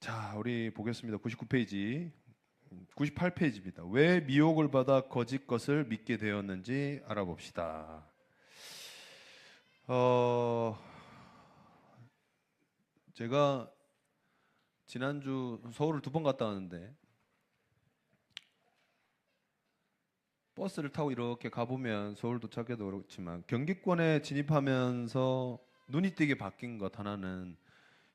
자, 우리 보겠습니다. 99페이지, 98페이지입니다. 왜 미혹을 받아 거짓 것을 믿게 되었는지 알아봅시다. 어, 제가 지난주 서울을 2번 갔다 왔는데 버스를 타고 이렇게 가보면 서울 도착해도 그렇지만 경기권에 진입하면서 눈이 띄게 바뀐 것 하나는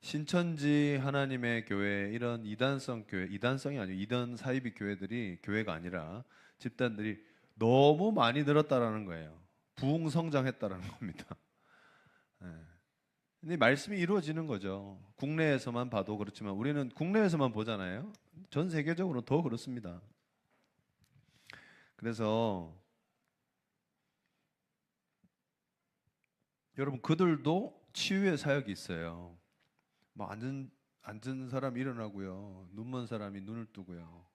신천지 하나님의 교회 이런 이단성 교회, 이단성이 아니고 이단 사이비 교회들이 교회가 아니라 집단들이 너무 많이 늘었다라는 거예요. 부흥성장했다라는 겁니다. 예. 근데 말씀이 이루어지는 거죠. 국내에서만 봐도 그렇지만 우리는 국내에서만 보잖아요. 전 세계적으로 더 그렇습니다. 그래서 여러분 그들도 치유의 사역이 있어요. 뭐 앉은 사람 일어나고요. 눈먼 사람이 눈을 뜨고요.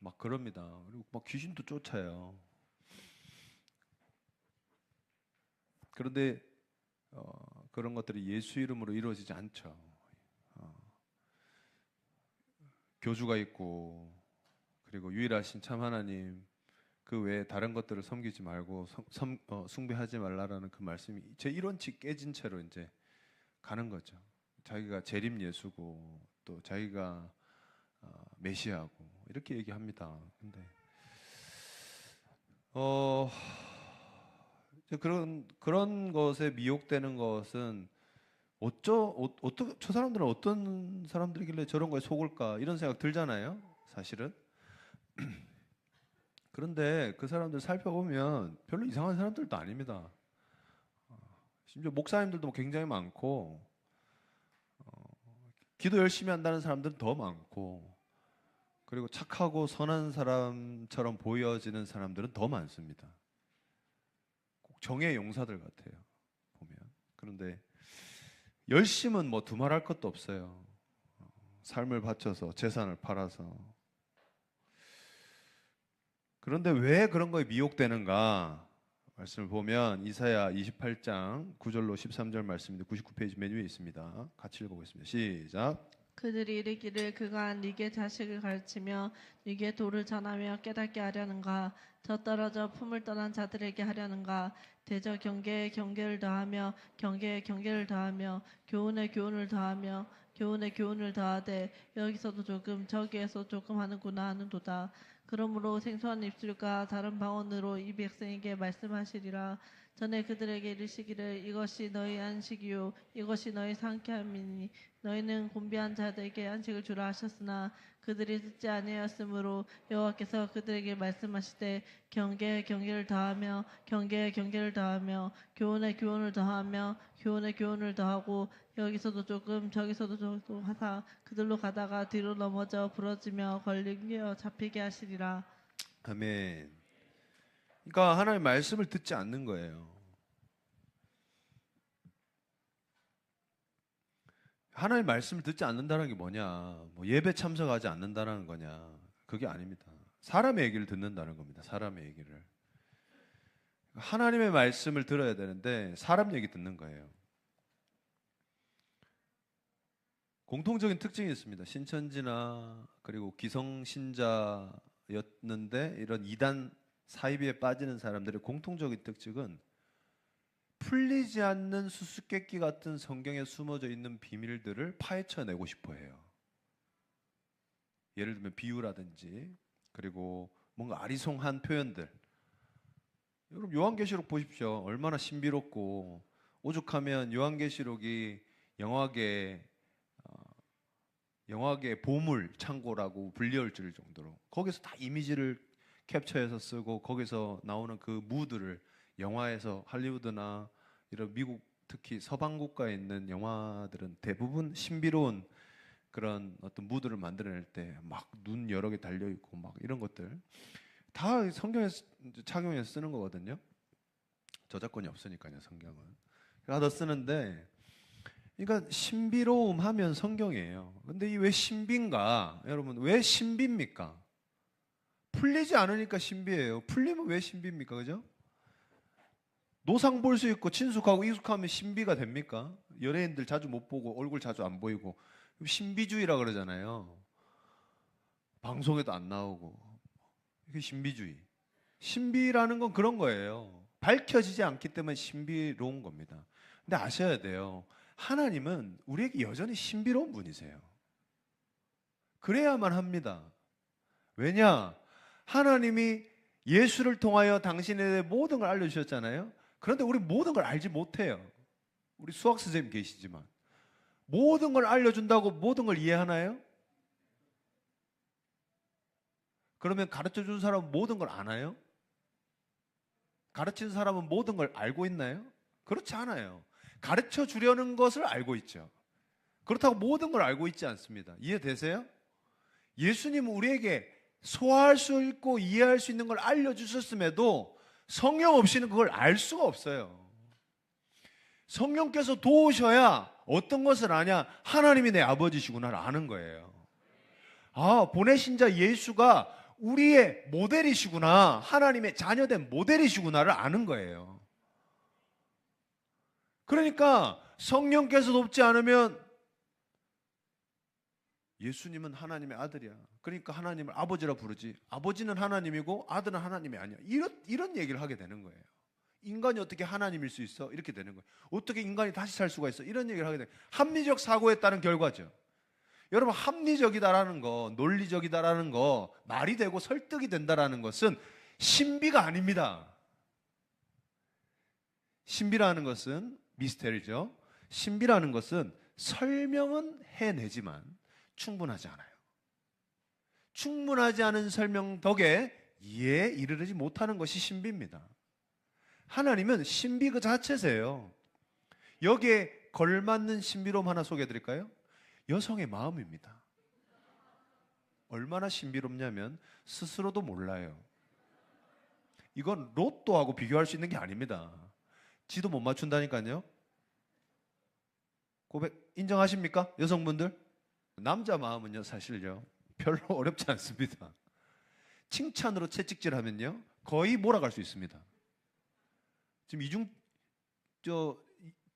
막 그럽니다. 그리고 막 귀신도 쫓아요. 그런데 그런 것들이 예수 이름으로 이루어지지 않죠. 어, 교주가 있고 그리고 유일하신 참 하나님 그 외에 다른 것들을 섬기지 말고 숭배하지 말라라는 그 말씀이 제 이론치 깨진 채로 이제 가는 거죠. 자기가 재림 예수고 또 자기가 메시아고 이렇게 얘기합니다. 근데 어 이제 그런 것에 미혹되는 것은 어떻게 저 사람들은 어떤 사람들이길래 저런 거에 속을까 이런 생각 들잖아요. 사실은. 그런데 그 사람들 살펴보면 별로 이상한 사람들도 아닙니다. 심지어 목사님들도 굉장히 많고 기도 열심히 한다는 사람들은 더 많고 그리고 착하고 선한 사람처럼 보여지는 사람들은 더 많습니다. 꼭 정의 용사들 같아요. 보면. 그런데 열심은 뭐 두말할 것도 없어요. 삶을 바쳐서 재산을 팔아서. 그런데 왜 그런 거에 미혹되는가? 말씀을 보면 이사야 28장 9절로 13절 말씀인데 99페이지 맨 위에 있습니다. 같이 읽어보겠습니다. 시작. 그들이 이르기를 그가 네게 자식을 가르치며 네게 도를 전하며 깨닫게 하려는가 저 떨어져 품을 떠난 자들에게 하려는가 대저 경계에 경계를 더하며 경계에 경계를 더하며 교훈에 교훈을 더하며 교훈에 교훈을 더하되 여기서도 조금 저기에서 조금 하는구나 하는도다. 그러므로 생소한 입술과 다른 방언으로 이 백성에게 말씀하시리라. 전에 그들에게 이르시기를 이것이 너희 안식이요 이것이 너희 상쾌함이니 너희는 곤비한 자들에게 안식을 주라 하셨으나 그들이 듣지 아니하였으므로 여호와께서 그들에게 말씀하시되 경계에 경계를 더하며 경계에 경계를 더하며 교훈에 교훈을 더하며 교훈에 교훈을 더하고 여기서도 조금 저기서도 조금 하사 그들로 가다가 뒤로 넘어져 부러지며 걸리며 잡히게 하시리라. 아멘. 그러니까 하나님의 말씀을 듣지 않는 거예요. 하나님의 말씀을 듣지 않는다는 게 뭐냐? 뭐 예배 참석하지 않는다는 거냐? 그게 아닙니다. 사람의 얘기를 듣는다는 겁니다. 사람의 얘기를. 하나님의 말씀을 들어야 되는데 사람 얘기 듣는 거예요. 공통적인 특징이 있습니다. 신천지나 그리고 기성신자였는데 이런 이단 사이비에 빠지는 사람들의 공통적인 특징은 풀리지 않는 수수께끼 같은 성경에 숨어져 있는 비밀들을 파헤쳐내고 싶어 해요. 예를 들면 비유라든지 그리고 뭔가 아리송한 표현들. 여러분 요한계시록 보십시오. 얼마나 신비롭고 오죽하면 요한계시록이 영화계 영화계 보물 창고라고 불리울 정도로 거기서 다 이미지를 캡처해서 쓰고 거기서 나오는 그 무드를 영화에서 할리우드나 이런 미국 특히 서방 국가에 있는 영화들은 대부분 신비로운 그런 어떤 무드를 만들어낼 때 막 눈 여러 개 달려 있고 막 이런 것들 다 성경에 착용해서 쓰는 거거든요. 저작권이 없으니까요, 성경은. 하다 쓰는데 그러니까 신비로움 하면 성경이에요. 근데 이 왜 신비인가? 여러분, 왜 신비입니까? 풀리지 않으니까 신비예요. 풀리면 왜 신비입니까? 그죠? 노상 볼 수 있고 친숙하고 익숙하면 신비가 됩니까? 연예인들 자주 못 보고 얼굴 자주 안 보이고 신비주의라 그러잖아요. 방송에도 안 나오고. 이게 신비주의. 신비라는 건 그런 거예요. 밝혀지지 않기 때문에 신비로운 겁니다. 근데 아셔야 돼요. 하나님은 우리에게 여전히 신비로운 분이세요. 그래야만 합니다. 왜냐? 하나님이 예수를 통하여 당신의 모든 걸 알려주셨잖아요. 그런데 우리 모든 걸 알지 못해요. 우리 수학 선생님 계시지만 모든 걸 알려준다고 모든 걸 이해하나요? 그러면 가르쳐준 사람은 모든 걸 아나요? 가르치는 사람은 모든 걸 알고 있나요? 그렇지 않아요. 가르쳐 주려는 것을 알고 있죠. 그렇다고 모든 걸 알고 있지 않습니다. 이해되세요? 예수님은 우리에게 소화할 수 있고 이해할 수 있는 걸 알려주셨음에도 성령 없이는 그걸 알 수가 없어요. 성령께서 도우셔야 어떤 것을 아냐? 하나님이 내 아버지시구나를 아는 거예요. 아, 보내신 자 예수가 우리의 모델이시구나, 하나님의 자녀된 모델이시구나를 아는 거예요. 그러니까 성령께서 돕지 않으면 예수님은 하나님의 아들이야. 그러니까 하나님을 아버지라 부르지. 아버지는 하나님이고 아들은 하나님이 아니야. 이런 얘기를 하게 되는 거예요. 인간이 어떻게 하나님일 수 있어? 이렇게 되는 거예요. 어떻게 인간이 다시 살 수가 있어? 이런 얘기를 하게 돼요. 합리적 사고에 따른 결과죠. 여러분, 합리적이다라는 거, 논리적이다라는 거, 말이 되고 설득이 된다라는 것은 신비가 아닙니다. 신비라는 것은 미스테리죠. 신비라는 것은 설명은 해내지만 충분하지 않아요. 충분하지 않은 설명 덕에 이해에 이르지 못하는 것이 신비입니다. 하나님은 신비 그 자체세요. 여기에 걸맞는 신비로움 하나 소개해 드릴까요? 여성의 마음입니다. 얼마나 신비롭냐면 스스로도 몰라요. 이건 로또하고 비교할 수 있는 게 아닙니다. 지도 못 맞춘다니까요. 고백 인정하십니까? 여성분들? 남자 마음은요, 사실요, 별로 어렵지 않습니다. 칭찬으로 채찍질하면요 거의 몰아갈 수 있습니다. 지금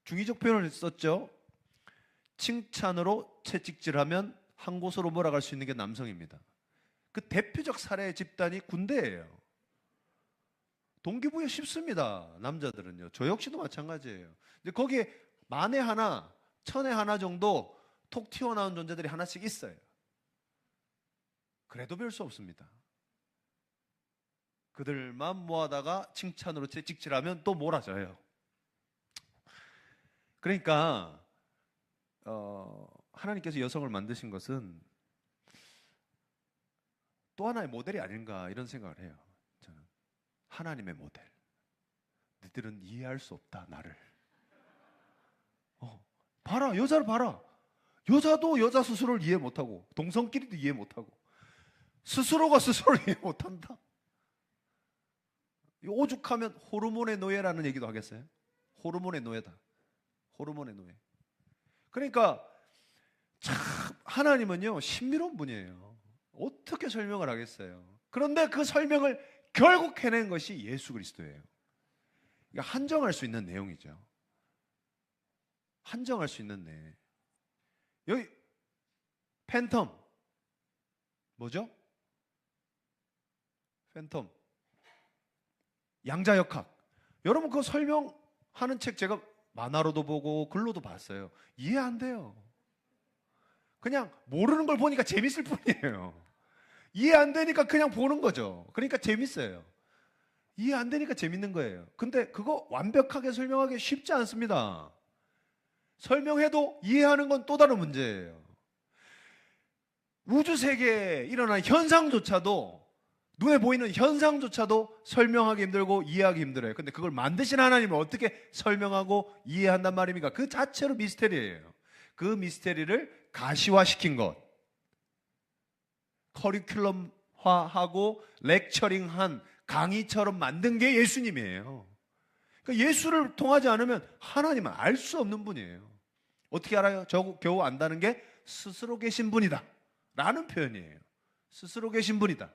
중의적 표현을 썼죠. 칭찬으로 채찍질하면 한 곳으로 몰아갈 수 있는 게 남성입니다. 그 대표적 사례의 집단이 군대예요. 동기부여 쉽습니다. 남자들은요. 저 역시도 마찬가지예요. 근데 거기에 만에 하나, 천에 하나 정도 톡 튀어나온 존재들이 하나씩 있어요. 그래도 별 수 없습니다. 그들만 모아다가 칭찬으로 채찍질하면 또 몰아져요. 그러니까 하나님께서 여성을 만드신 것은 또 하나의 모델이 아닌가 이런 생각을 해요. 저는 하나님의 모델. 너희들은 이해할 수 없다 나를. 봐라, 여자를 봐라. 여자도 여자 스스로를 이해 못하고 동성끼리도 이해 못하고 스스로가 스스로를 이해 못한다. 오죽하면 호르몬의 노예라는 얘기도 하겠어요. 호르몬의 노예다. 호르몬의 노예. 그러니까 참 하나님은요 신비로운 분이에요. 어떻게 설명을 하겠어요. 그런데 그 설명을 결국 해낸 것이 예수 그리스도예요. 그러니까 한정할 수 있는 내용이죠. 한정할 수 있는 내. 여기 팬텀 뭐죠? 팬텀 양자역학. 여러분 그거 설명하는 책 제가 만화로도 보고 글로도 봤어요. 이해 안 돼요. 그냥 모르는 걸 보니까 재밌을 뿐이에요. 이해 안 되니까 그냥 보는 거죠. 그러니까 재밌어요. 이해 안 되니까 재밌는 거예요. 근데 그거 완벽하게 설명하기 쉽지 않습니다. 설명해도 이해하는 건 또 다른 문제예요. 우주 세계에 일어난 현상조차도, 눈에 보이는 현상조차도 설명하기 힘들고 이해하기 힘들어요. 근데 그걸 만드신 하나님을 어떻게 설명하고 이해한단 말입니까? 그 자체로 미스테리예요. 그 미스테리를 가시화시킨 것, 커리큘럼화하고 렉처링한 강의처럼 만든 게 예수님이에요. 그러니까 예수를 통하지 않으면 하나님은 알 수 없는 분이에요. 어떻게 알아요? 저 겨우 안다는 게 스스로 계신 분이다 라는 표현이에요. 스스로 계신 분이다.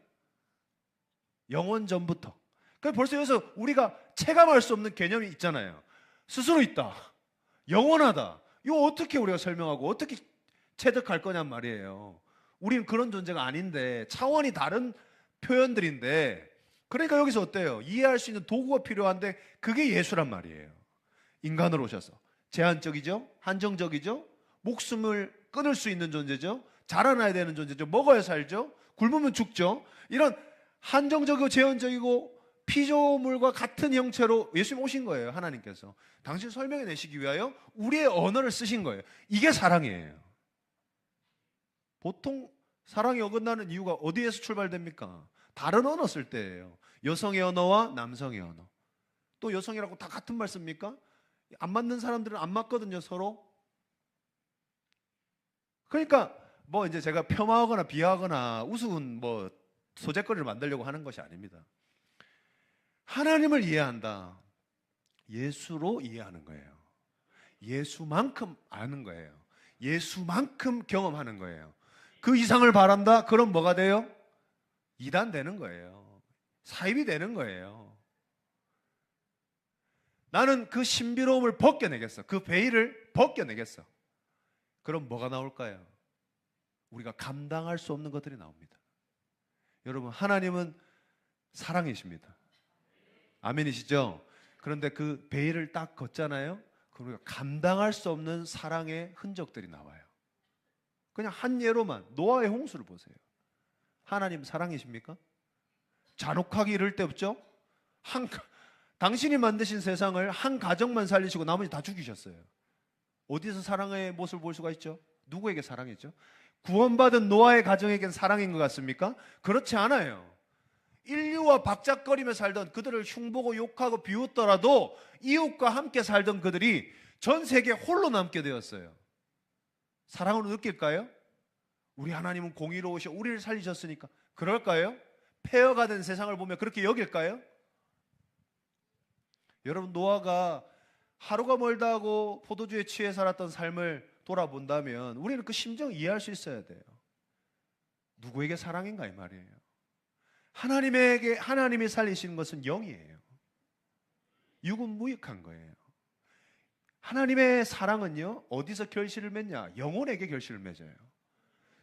영원 전부터. 그러니까 벌써 여기서 우리가 체감할 수 없는 개념이 있잖아요. 스스로 있다, 영원하다. 이거 어떻게 우리가 설명하고 어떻게 체득할 거냔 말이에요. 우리는 그런 존재가 아닌데 차원이 다른 표현들인데, 그러니까 여기서 어때요? 이해할 수 있는 도구가 필요한데 그게 예수란 말이에요. 인간으로 오셔서 제한적이죠, 한정적이죠, 목숨을 끊을 수 있는 존재죠, 자라나야 되는 존재죠, 먹어야 살죠, 굶으면 죽죠. 이런 한정적이고 제한적이고 피조물과 같은 형체로 예수님 오신 거예요. 하나님께서 당신 설명해 내시기 위하여 우리의 언어를 쓰신 거예요. 이게 사랑이에요. 보통 사랑이 어긋나는 이유가 어디에서 출발됩니까? 다른 언어 쓸 때예요. 여성의 언어와 남성의 언어. 또 여성이라고 다 같은 말 씁니까? 안 맞는 사람들은 안 맞거든요, 서로. 그러니까 뭐 이제 제가 폄하하거나 비하하거나 우스운 뭐 소재거리를 만들려고 하는 것이 아닙니다. 하나님을 이해한다. 예수로 이해하는 거예요. 예수만큼 아는 거예요. 예수만큼 경험하는 거예요. 그 이상을 바란다? 그럼 뭐가 돼요? 이단 되는 거예요. 사입이 되는 거예요. 나는 그 신비로움을 벗겨내겠어. 그 베일을 벗겨내겠어. 그럼 뭐가 나올까요? 우리가 감당할 수 없는 것들이 나옵니다. 여러분, 하나님은 사랑이십니다. 아멘이시죠? 그런데 그 베일을 딱 걷잖아요. 그럼 우리가 감당할 수 없는 사랑의 흔적들이 나와요. 그냥 한 예로만 노아의 홍수를 보세요. 하나님 사랑이십니까? 잔혹하기 이를 데 없죠? 당신이 만드신 세상을 한 가정만 살리시고 나머지 다 죽이셨어요. 어디서 사랑의 모습을 볼 수가 있죠? 누구에게 사랑했죠? 구원받은 노아의 가정에겐 사랑인 것 같습니까? 그렇지 않아요. 인류와 박작거리며 살던 그들을 흉보고 욕하고 비웃더라도 이웃과 함께 살던 그들이 전 세계에 홀로 남게 되었어요. 사랑으로 느낄까요? 우리 하나님은 공의로우셔 우리를 살리셨으니까 그럴까요? 폐허가 된 세상을 보며 그렇게 여길까요? 여러분, 노아가 하루가 멀다 하고 포도주에 취해 살았던 삶을 돌아본다면 우리는 그 심정을 이해할 수 있어야 돼요. 누구에게 사랑인가 이 말이에요. 하나님이 살리시는 것은 영이에요. 육은 무익한 거예요. 하나님의 사랑은요, 어디서 결실을 맺냐? 영혼에게 결실을 맺어요.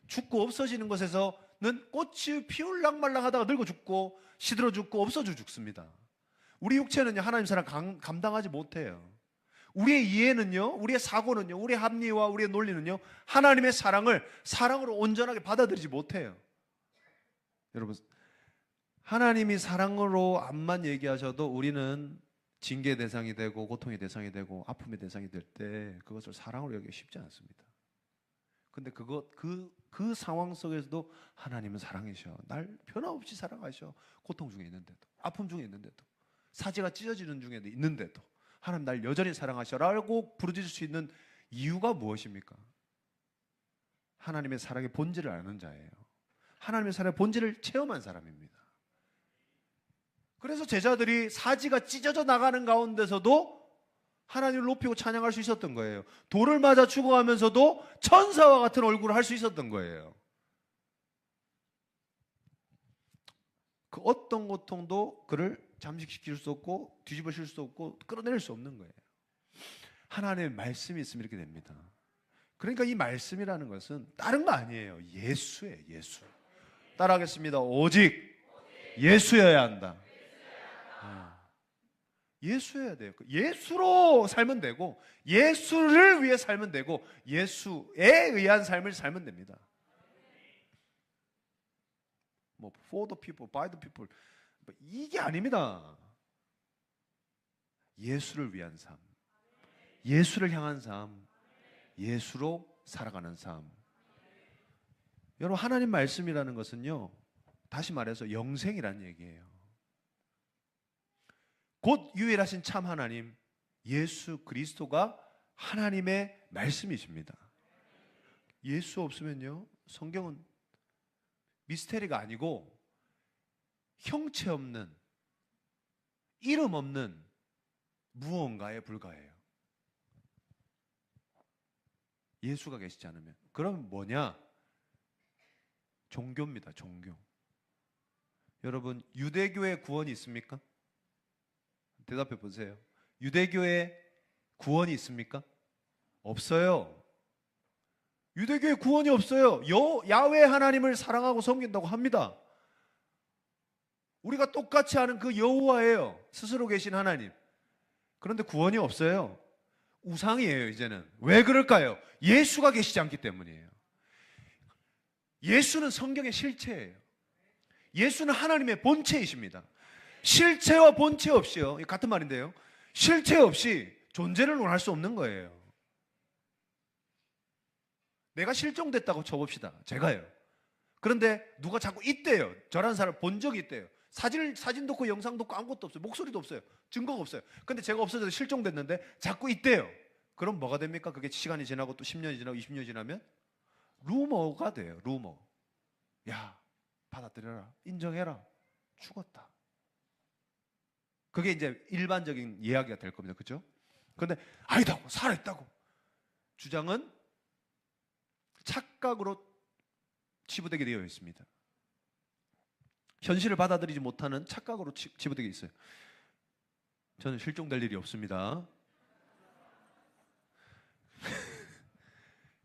죽고 없어지는 것에서는 꽃이 피울랑말랑 하다가 늙어 죽고 시들어 죽고 없어져 죽습니다. 우리 육체는요, 하나님 사랑 감당하지 못해요. 우리의 이해는요, 우리의 사고는요, 우리의 합리와 우리의 논리는요, 하나님의 사랑을 사랑으로 온전하게 받아들이지 못해요. 여러분, 하나님이 사랑으로 암만 얘기하셔도 우리는 징계의 대상이 되고 고통의 대상이 되고 아픔의 대상이 될 때 그것을 사랑으로 여기기 쉽지 않습니다. 근데 그 상황 속에서도 하나님은 사랑이셔. 날 변함없이 사랑하셔. 고통 중에 있는데도, 아픔 중에 있는데도, 사지가 찢어지는 중에 있는데도 하나님 날 여전히 사랑하셔라고 부르짖을 수 있는 이유가 무엇입니까? 하나님의 사랑의 본질을 아는 자예요. 하나님의 사랑의 본질을 체험한 사람입니다. 그래서 제자들이 사지가 찢어져 나가는 가운데서도 하나님을 높이고 찬양할 수 있었던 거예요. 돌을 맞아 죽어가면서도 천사와 같은 얼굴을 할 수 있었던 거예요. 그 어떤 고통도 그를 잠식시킬 수 없고 뒤집어실 수 없고 끌어낼 수 없는 거예요. 하나님의 말씀이 있으면 이렇게 됩니다. 그러니까 이 말씀이라는 것은 다른 거 아니에요. 예수예요. 예수. 따라하겠습니다. 오직 예수여야 한다. 예수여야 돼요. 예수로 살면 되고 예수를 위해 살면 되고 예수에 의한 삶을 살면 됩니다. 뭐 for the people, by the people 이게 아닙니다. 예수를 위한 삶, 예수를 향한 삶, 예수로 살아가는 삶. 여러분, 하나님 말씀이라는 것은요, 다시 말해서 영생이라는 얘기예요. 곧 유일하신 참 하나님 예수 그리스도가 하나님의 말씀이십니다. 예수 없으면요, 성경은 미스테리가 아니고 형체 없는, 이름 없는 무언가에 불과해요. 예수가 계시지 않으면. 그럼 뭐냐? 종교입니다. 종교. 여러분, 유대교의 구원이 있습니까? 대답해 보세요. 유대교의 구원이 있습니까? 없어요. 유대교에 구원이 없어요. 야훼 하나님을 사랑하고 섬긴다고 합니다. 우리가 똑같이 하는 그 여호와예요. 스스로 계신 하나님. 그런데 구원이 없어요. 우상이에요, 이제는. 왜 그럴까요? 예수가 계시지 않기 때문이에요. 예수는 성경의 실체예요. 예수는 하나님의 본체이십니다. 실체와 본체 없이요, 같은 말인데요, 실체 없이 존재를 논할 수 없는 거예요. 내가 실종됐다고 쳐봅시다. 제가요. 그런데 누가 자꾸 있대요. 저라는 사람을 본 적이 있대요. 사진도 없고 영상도 없고 아무것도 없어요. 목소리도 없어요. 증거가 없어요. 근데 제가 없어져서 실종됐는데 자꾸 있대요. 그럼 뭐가 됩니까? 그게 시간이 지나고 또 10년이 지나고 20년이 지나면 루머가 돼요. 루머. 야, 받아들여라. 인정해라. 죽었다. 그게 이제 일반적인 이야기가 될 겁니다. 그렇죠? 그런데 아니다고, 살아있다고. 주장은 착각으로 치부되게 되어 있습니다. 현실을 받아들이지 못하는 착각으로 치부되게 있어요. 저는 실종될 일이 없습니다.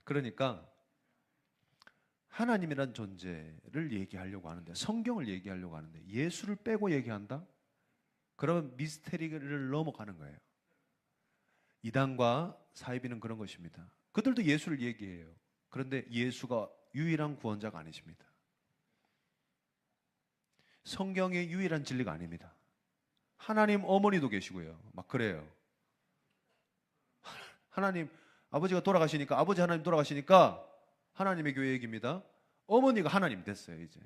그러니까 하나님이란 존재를 얘기하려고 하는데, 성경을 얘기하려고 하는데 예수를 빼고 얘기한다? 그러면 미스테리를 넘어가는 거예요. 이단과 사이비는 그런 것입니다. 그들도 예수를 얘기해요. 그런데 예수가 유일한 구원자가 아니십니다. 성경의 유일한 진리가 아닙니다. 하나님 어머니도 계시고요. 막 그래요. 하나님 아버지가 돌아가시니까, 아버지 하나님 돌아가시니까 하나님의 교회 얘기입니다. 어머니가 하나님 됐어요. 이제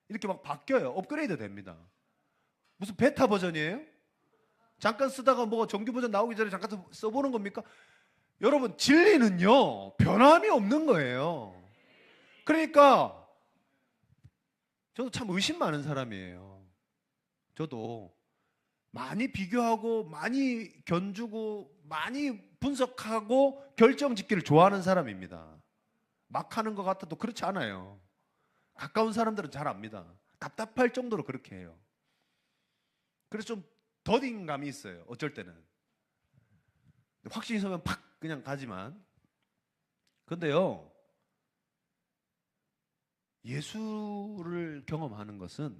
이렇게 막 바뀌어요. 업그레이드 됩니다. 무슨 베타 버전이에요? 잠깐 쓰다가 뭐 정규 버전 나오기 전에 잠깐 써보는 겁니까? 여러분, 진리는요 변함이 없는 거예요. 그러니까 저도 참 의심 많은 사람이에요. 저도 많이 비교하고 많이 견주고 많이 분석하고 결정 짓기를 좋아하는 사람입니다. 막 하는 것 같아도 그렇지 않아요. 가까운 사람들은 잘 압니다. 답답할 정도로 그렇게 해요. 그래서 좀 더딘 감이 있어요. 어쩔 때는. 확신이 서면 팍 그냥 가지만. 그런데요, 예수를 경험하는 것은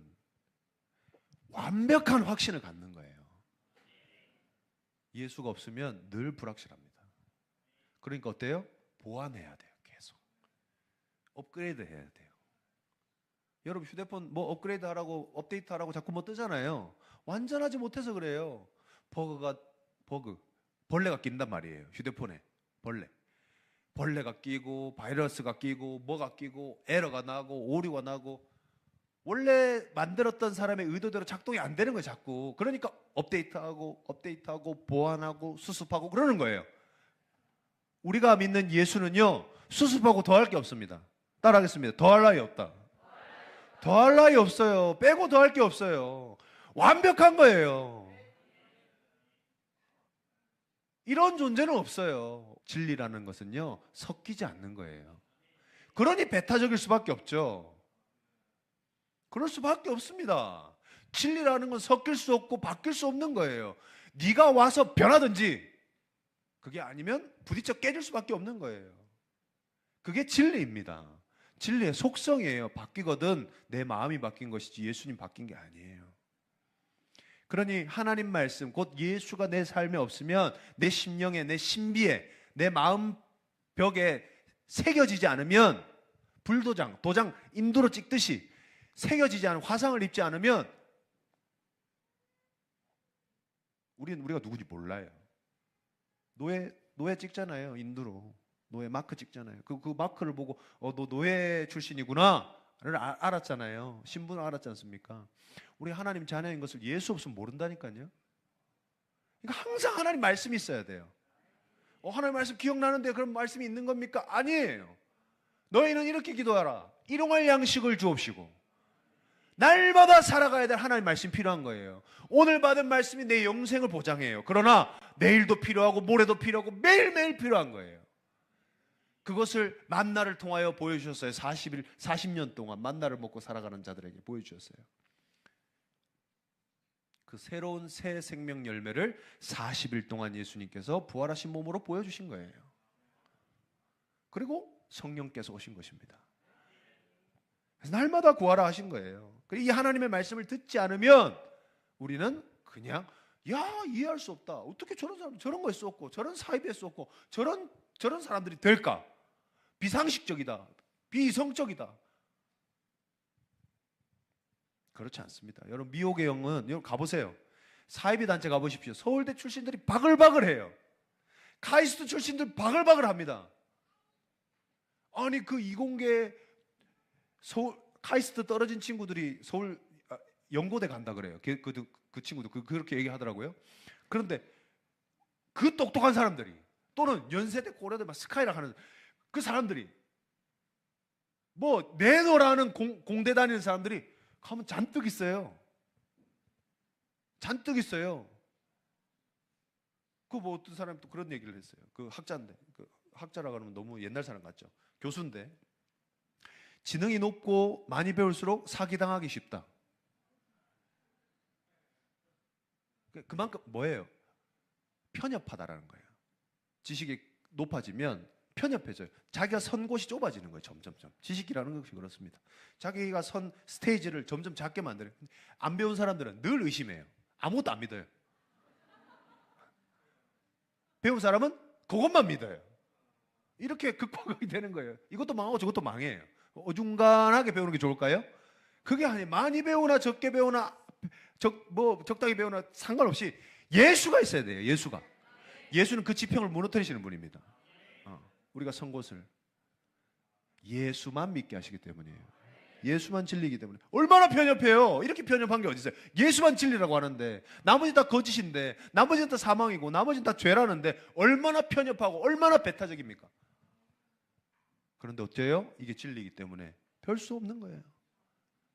완벽한 확신을 갖는 거예요. 예수가 없으면 늘 불확실합니다. 그러니까 어때요? 보완해야 돼요. 계속 업그레이드 해야 돼요. 여러분, 휴대폰 뭐 업그레이드 하라고, 업데이트 하라고 자꾸 뭐 뜨잖아요. 완전하지 못해서 그래요. 벌레가 낀단 말이에요. 휴대폰에 벌레가 끼고 바이러스가 끼고 뭐가 끼고 에러가 나고 오류가 나고, 원래 만들었던 사람의 의도대로 작동이 안 되는 거예요. 자꾸. 그러니까 업데이트하고 보완하고 수습하고 그러는 거예요. 우리가 믿는 예수는요, 수습하고 더할 게 없습니다. 따라하겠습니다. 더할 나위 없다. 더할 나위 없어요. 빼고 더할 게 없어요. 완벽한 거예요. 이런 존재는 없어요. 진리라는 것은요, 섞이지 않는 거예요. 그러니 배타적일 수밖에 없죠. 그럴 수밖에 없습니다. 진리라는 건 섞일 수 없고 바뀔 수 없는 거예요. 네가 와서 변하든지, 그게 아니면 부딪혀 깨질 수밖에 없는 거예요. 그게 진리입니다. 진리의 속성이에요. 바뀌거든 내 마음이 바뀐 것이지 예수님 바뀐 게 아니에요. 그러니 하나님 말씀, 곧 예수가 내 삶에 없으면 내 심령에, 내 신비에, 내 마음 벽에 새겨지지 않으면, 도장 인두로 찍듯이 새겨지지 않은 화상을 입지 않으면 우리가 누구지 몰라요. 노예 찍잖아요. 인두로 노예 마크 찍잖아요. 그 마크를 보고 너 노예 출신이구나를 알았잖아요. 신분을 알았지 않습니까? 우리 하나님 자녀인 것을 예수 없으면 모른다니까요. 그러니까 항상 하나님 말씀이 있어야 돼요. 하나님 말씀 기억나는데 그런 말씀이 있는 겁니까? 아니에요. 너희는 이렇게 기도하라. 일용할 양식을 주옵시고. 날마다 살아가야 될 하나님 말씀이 필요한 거예요. 오늘 받은 말씀이 내 영생을 보장해요. 그러나 내일도 필요하고 모레도 필요하고 매일매일 필요한 거예요. 그것을 만나를 통하여 보여주셨어요. 40년 동안 만나를 먹고 살아가는 자들에게 보여주셨어요. 그 새로운 새 생명 열매를 40일 동안 예수님께서 부활하신 몸으로 보여주신 거예요. 그리고 성령께서 오신 것입니다. 그래서 날마다 구하라 하신 거예요. 이 하나님의 말씀을 듣지 않으면 우리는 그냥 이해할 수 없다. 어떻게 저런 사람 저런 거 할 수 없고 저런 사입에 할 수 없고 저런 사람들이 될까? 비상식적이다. 비이성적이다. 그렇지 않습니다. 여러분 미혹의 영은 여러분 가보세요. 사이비 단체 가보십시오. 서울대 출신들이 바글바글해요. 카이스트 출신들 바글바글합니다. 아니 그 이공계 서울 카이스트 떨어진 친구들이 서울 연고대 간다 그래요. 그 친구도 그렇게 얘기하더라고요. 그런데 그 똑똑한 사람들이 또는 연세대 고려대 막 스카이락 하는 그 사람들이 뭐 내노라는 공대 다니는 사람들이 가면 잔뜩 있어요. 잔뜩 있어요. 그 뭐 어떤 사람이 또 그런 얘기를 했어요. 그 학자인데 그 학자라고 하면 너무 옛날 사람 같죠. 교수인데 지능이 높고 많이 배울수록 사기당하기 쉽다. 그만큼 뭐예요? 편협하다라는 거예요. 지식이 높아지면 편협해져요. 자기가 선 곳이 좁아지는 거예요. 점점점. 지식이라는 것이 그렇습니다. 자기가 선 스테이지를 점점 작게 만들어요. 안 배운 사람들은 늘 의심해요. 아무것도 안 믿어요. 배운 사람은 그것만 믿어요. 이렇게 극복이 되는 거예요. 이것도 망하고 저것도 망해요. 어중간하게 배우는 게 좋을까요? 그게 아니에요. 많이 배우나 적게 배우나 적당히 배우나 상관없이 예수가 있어야 돼요. 예수가. 예수는 그 지평을 무너뜨리시는 분입니다. 우리가 선 곳을 예수만 믿게 하시기 때문이에요. 예수만 진리이기 때문에. 얼마나 편협해요. 이렇게 편협한 게 어디 있어요. 예수만 진리라고 하는데 나머지 다 거짓인데 나머지는 다 사망이고 나머지는 다 죄라는데 얼마나 편협하고 얼마나 배타적입니까? 그런데 어째요? 이게 진리이기 때문에 별 수 없는 거예요.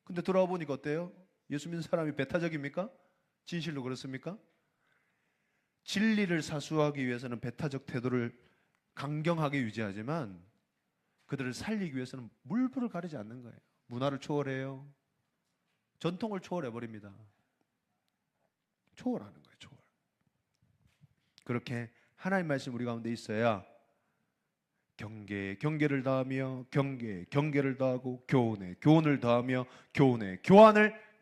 근데 돌아와 보니까 어때요? 예수 믿는 사람이 배타적입니까? 진실로 그렇습니까? 진리를 사수하기 위해서는 배타적 태도를 강경하게 유지하지만 그들을 살리기 위해서는 물불을 가리지 않는 거예요. 문화를 초월해요. 전통을 초월해버립니다. 초월하는 거예요. 초월. 그렇게 하나님 말씀 우리 가운데 있어야 경계에 경계를 더하며 경계에 경계를 더하고 교훈에 교훈을 더하며 교훈에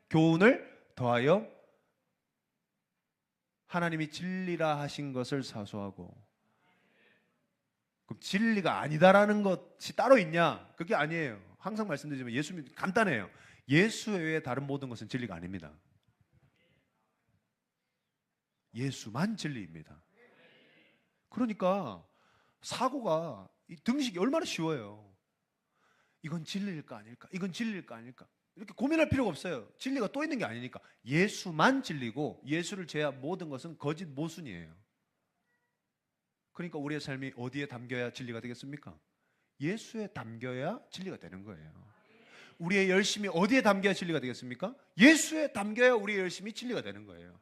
교훈을 더하여 하나님이 진리라 하신 것을 사수하고. 그럼 진리가 아니다라는 것이 따로 있냐? 그게 아니에요. 항상 말씀드리지만 예수님 간단해요. 예수 외에 다른 모든 것은 진리가 아닙니다. 예수만 진리입니다. 그러니까 사고가 등식이 얼마나 쉬워요. 이건 진리일까 아닐까? 이건 진리일까 아닐까? 이렇게 고민할 필요가 없어요. 진리가 또 있는 게 아니니까. 예수만 진리고 예수를 제외한 모든 것은 거짓 모순이에요. 그러니까 우리의 삶이 어디에 담겨야 진리가 되겠습니까? 예수에 담겨야 진리가 되는 거예요. 우리의 열심이 어디에 담겨야 진리가 되겠습니까? 예수에 담겨야 우리의 열심이 진리가 되는 거예요.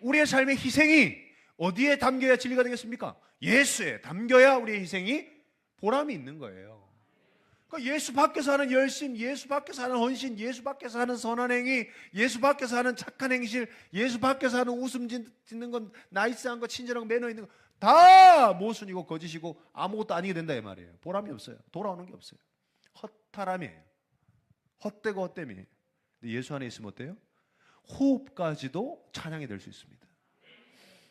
우리의 삶의 희생이 어디에 담겨야 진리가 되겠습니까? 예수에 담겨야 우리의 희생이 보람이 있는 거예요. 그러니까 예수 밖에서 하는 열심, 예수 밖에서 하는 헌신, 예수 밖에서 하는 선한 행위, 예수 밖에서 하는 착한 행실, 예수 밖에서 하는 웃음 짓는 건, 나이스한 거, 친절한 거, 매너 있는 거 다 모순이고 거짓이고 아무것도 아니게 된다 이 말이에요. 보람이 없어요. 돌아오는 게 없어요. 헛타람이에요. 헛되고 헛됨이에요. 근데 예수 안에 있으면 어때요? 호흡까지도 찬양이 될 수 있습니다.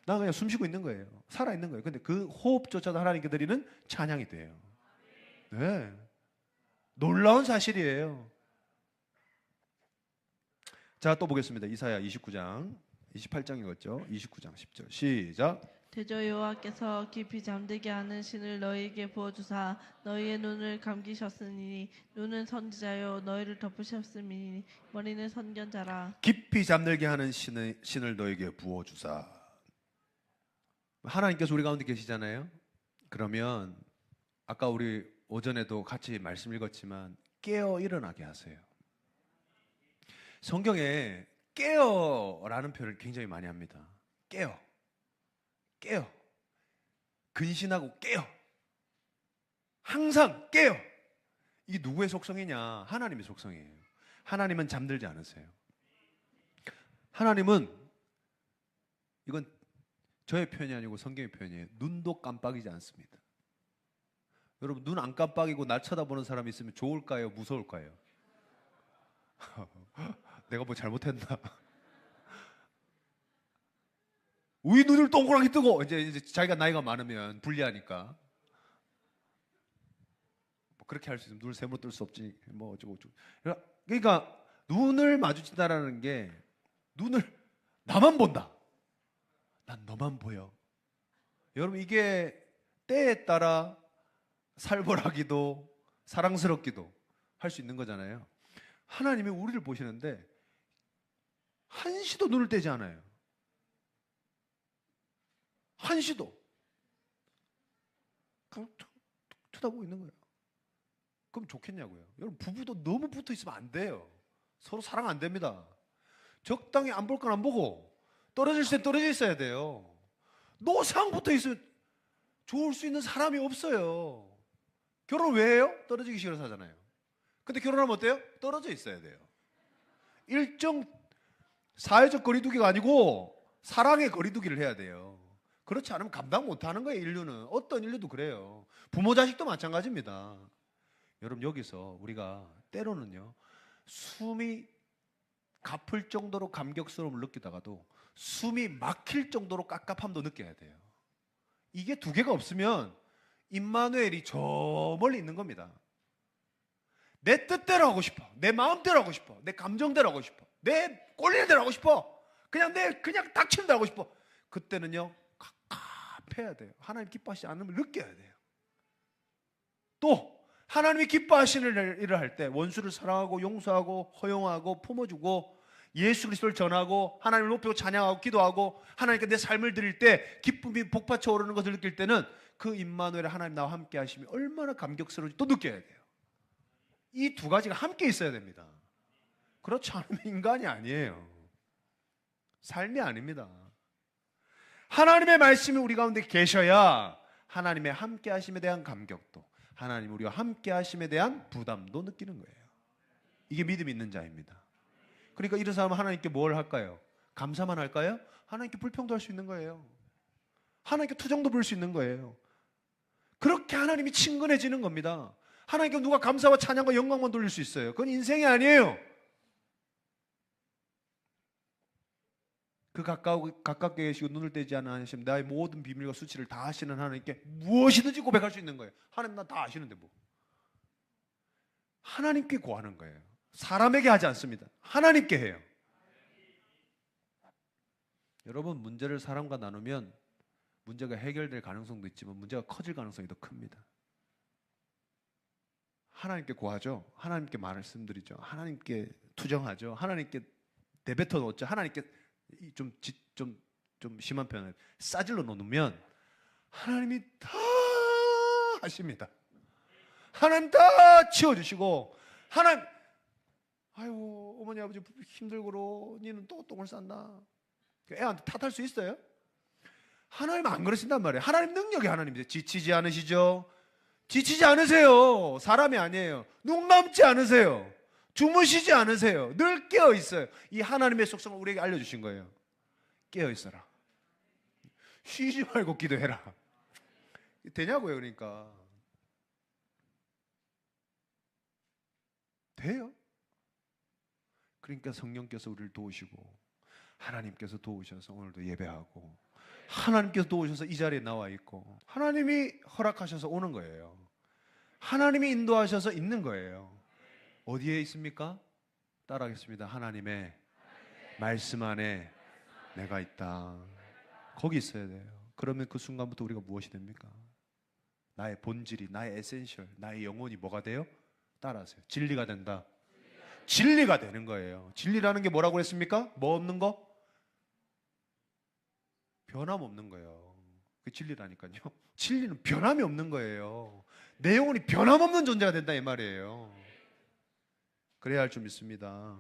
나 그냥 숨 쉬고 있는 거예요. 살아있는 거예요. 근데 그 호흡조차도 하나님께 드리는 찬양이 돼요. 네. 놀라운 사실이에요. 자, 또 보겠습니다. 이사야 29장 28장이었죠. 29장 10절 시작. 대저 여호와께서 깊이 잠들게 하는 신을 너희에게 부어주사 너희의 눈을 감기셨으니 눈은 선지자요 너희를 덮으셨으니 머리는 선견자라. 깊이 잠들게 하는 신을 너에게 부어주사. 하나님께서 우리 가운데 계시잖아요. 그러면 아까 우리 오전에도 같이 말씀 읽었지만 깨어 일어나게 하세요. 성경에 깨어라는 표현을 굉장히 많이 합니다. 깨어. 근신하고 깨어. 항상 깨어. 이게 누구의 속성이냐? 하나님의 속성이에요. 하나님은 잠들지 않으세요. 하나님은, 이건 저의 표현이 아니고 성경의 표현이에요. 눈도 깜빡이지 않습니다. 여러분 눈 안 깜빡이고 날 쳐다보는 사람이 있으면 좋을까요? 무서울까요? 내가 뭐 잘못했나? 왜 눈을 동그랗게 뜨고 이제 자기가 나이가 많으면 불리하니까 뭐 그렇게 할 수 있으면 눈을 세모로 뜰 수 없지 뭐 어쩌고 그러니까 눈을 마주친다라는 게 눈을 나만 본다. 난 너만 보여. 여러분 이게 때에 따라 살벌하기도 사랑스럽기도 할 수 있는 거잖아요. 하나님이 우리를 보시는데 한시도 눈을 떼지 않아요. 한시도 그냥 툭 쳐다보고 있는 거예요. 그럼 좋겠냐고요. 여러분 부부도 너무 붙어 있으면 안 돼요. 서로 사랑 안 됩니다. 적당히 안 볼 건 안 보고 떨어질 때 떨어져 있어야 돼요. 노상 붙어 있으면 좋을 수 있는 사람이 없어요. 결혼 왜 해요? 떨어지기 싫어서 하잖아요. 근데 결혼하면 어때요? 떨어져 있어야 돼요. 일정 사회적 거리두기가 아니고 사랑의 거리두기를 해야 돼요. 그렇지 않으면 감당 못하는 거예요. 인류는. 어떤 인류도 그래요. 부모 자식도 마찬가지입니다. 여러분 여기서 우리가 때로는요 숨이 가쁠 정도로 감격스러움을 느끼다가도 숨이 막힐 정도로 깝깝함도 느껴야 돼요. 이게 두 개가 없으면 임마누엘이 저 멀리 있는 겁니다. 내 뜻대로 하고 싶어. 내 마음대로 하고 싶어. 내 감정대로 하고 싶어. 내 꼴리는 대로 하고 싶어. 그냥 닥치는 대로 하고 싶어. 그때는요 갑갑해야 돼요. 하나님 기뻐하시지 않으면 느껴야 돼요. 또 하나님이 기뻐하시는 일을 할 때 원수를 사랑하고 용서하고 허용하고 품어주고 예수 그리스도를 전하고 하나님을 높이고 찬양하고 기도하고 하나님께 내 삶을 드릴 때 기쁨이 복받쳐 오르는 것을 느낄 때는 그 임마누엘의 하나님 나와 함께 하심이 얼마나 감격스러운지 또 느껴야 돼요. 이 두 가지가 함께 있어야 됩니다. 그렇지 않으면 인간이 아니에요. 삶이 아닙니다. 하나님의 말씀이 우리 가운데 계셔야 하나님의 함께 하심에 대한 감격도 하나님 우리와 함께 하심에 대한 부담도 느끼는 거예요. 이게 믿음 있는 자입니다. 그러니까 이런 사람은 하나님께 뭘 할까요? 감사만 할까요? 하나님께 불평도 할 수 있는 거예요. 하나님께 투정도 부릴 수 있는 거예요. 그렇게 하나님이 친근해지는 겁니다. 하나님께 누가 감사와 찬양과 영광만 돌릴 수 있어요. 그건 인생이 아니에요. 그 가깝게 계시고 눈을 떼지 않는 하나님, 나의 모든 비밀과 수치를 다 아시는 하나님께 무엇이든지 고백할 수 있는 거예요. 하나님 나 다 아시는데 뭐. 하나님께 구하는 거예요. 사람에게 하지 않습니다. 하나님께 해요. 여러분 문제를 사람과 나누면 문제가 해결될 가능성도 있지만 문제가 커질 가능성이 더 큽니다. 하나님께 구하죠. 하나님께 말씀드리죠. 하나님께 투정하죠. 하나님께 내뱉어 놓죠. 하나님께 좀 심한 표현을 싸질러 놓으면 하나님이 다 하십니다. 하나님 다 치워주시고 하나님 아이고 어머니 아버지 힘들고로 니는 또 똥을 쌌나 애한테 탓할 수 있어요? 하나님 안 그러신단 말이에요. 하나님 능력이 하나님이세요. 지치지 않으시죠? 지치지 않으세요. 사람이 아니에요. 눈 감지 않으세요. 주무시지 않으세요. 늘 깨어 있어요. 이 하나님의 속성을 우리에게 알려주신 거예요. 깨어 있어라. 쉬지 말고 기도해라. 되냐고요, 그러니까. 돼요. 그러니까 성령께서 우리를 도우시고 하나님께서 도우셔서 오늘도 예배하고 하나님께서 도우셔서 이 자리에 나와 있고 하나님이 허락하셔서 오는 거예요. 하나님이 인도하셔서 있는 거예요. 어디에 있습니까? 따라하겠습니다. 하나님의 말씀 안에 내가 있다. 거기 있어야 돼요. 그러면 그 순간부터 우리가 무엇이 됩니까? 나의 본질이, 나의 에센셜, 나의 영혼이 뭐가 돼요? 따라하세요. 진리가 된다. 진리가 되는 거예요. 진리라는 게 뭐라고 했습니까? 뭐 없는 거? 변함없는 거예요. 그게 진리라니까요. 진리는 변함이 없는 거예요. 내 영혼이 변함없는 존재가 된다 이 말이에요. 그래야 할 줄 믿습니다.